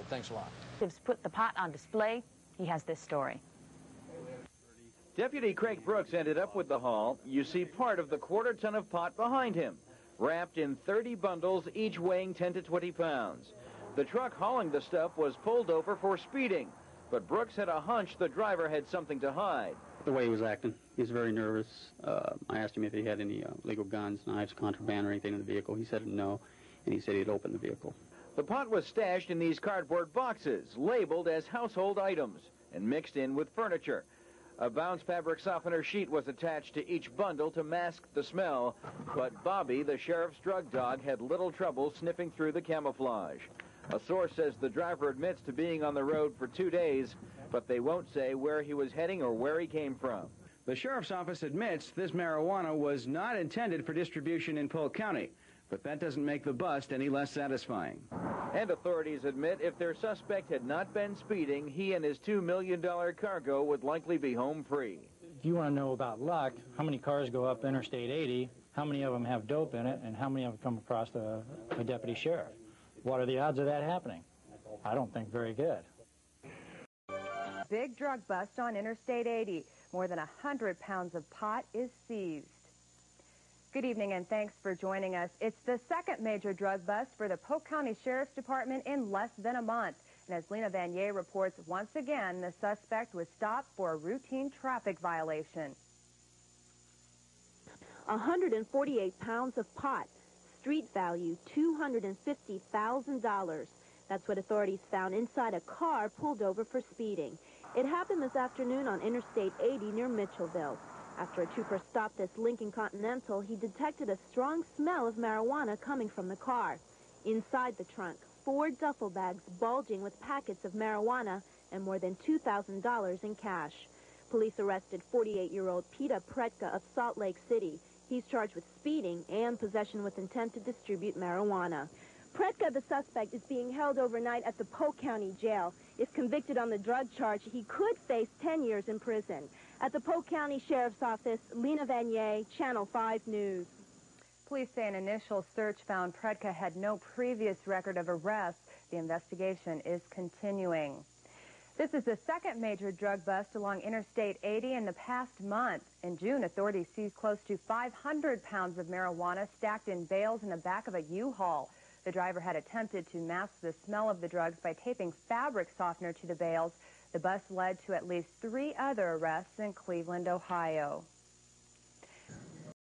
Thanks a lot. Put the pot on display. He has this story. Deputy Craig Brooks ended up with the haul. You see part of the quarter-ton of pot behind him, wrapped in 30 bundles, each weighing 10 to 20 pounds. The truck hauling the stuff was pulled over for speeding, but Brooks had a hunch the driver had something to hide. The way he was acting, he was very nervous. I asked him if he had any illegal guns, knives, contraband, or anything in the vehicle. He said no, and he said he'd opened the vehicle. The pot was stashed in these cardboard boxes, labeled as household items, and mixed in with furniture. A bounce fabric softener sheet was attached to each bundle to mask the smell, but Bobby, the sheriff's drug dog, had little trouble sniffing through the camouflage. A source says the driver admits to being on the road for 2 days, but they won't say where he was heading or where he came from. The sheriff's office admits this marijuana was not intended for distribution in Polk County, but that doesn't make the bust any less satisfying. And authorities admit if their suspect had not been speeding, he and his $2 million cargo would likely be home free. If you want to know about luck, how many cars go up Interstate 80, how many of them have dope in it, and how many of them come across a deputy sheriff? What are the odds of that happening? I don't think very good. Big drug bust on Interstate 80. More than 100 pounds of pot is seized. Good evening and thanks for joining us. It's the second major drug bust for the Polk County Sheriff's Department in less than a month. And as Lena Vanier reports, once again, the suspect was stopped for a routine traffic violation. 148 pounds of pot, street value $250,000. That's what authorities found inside a car pulled over for speeding. It happened this afternoon on Interstate 80 near Mitchellville. After a trooper stopped this Lincoln Continental, he detected a strong smell of marijuana coming from the car. Inside the trunk, 4 duffel bags bulging with packets of marijuana and more than $2,000 in cash. Police arrested 48-year-old Peter Pretka of Salt Lake City. He's charged with speeding and possession with intent to distribute marijuana. Pretka, the suspect, is being held overnight at the Polk County Jail. If convicted on the drug charge, he could face 10 years in prison. At the Polk County Sheriff's Office, Lena Vanier, Channel 5 News. Police say an initial search found Pretka had no previous record of arrest. The investigation is continuing. This is the second major drug bust along Interstate 80 in the past month. In June, authorities seized close to 500 pounds of marijuana stacked in bales in the back of a U-Haul. The driver had attempted to mask the smell of the drugs by taping fabric softener to the bales. The bust led to at least 3 other arrests in Cleveland, Ohio.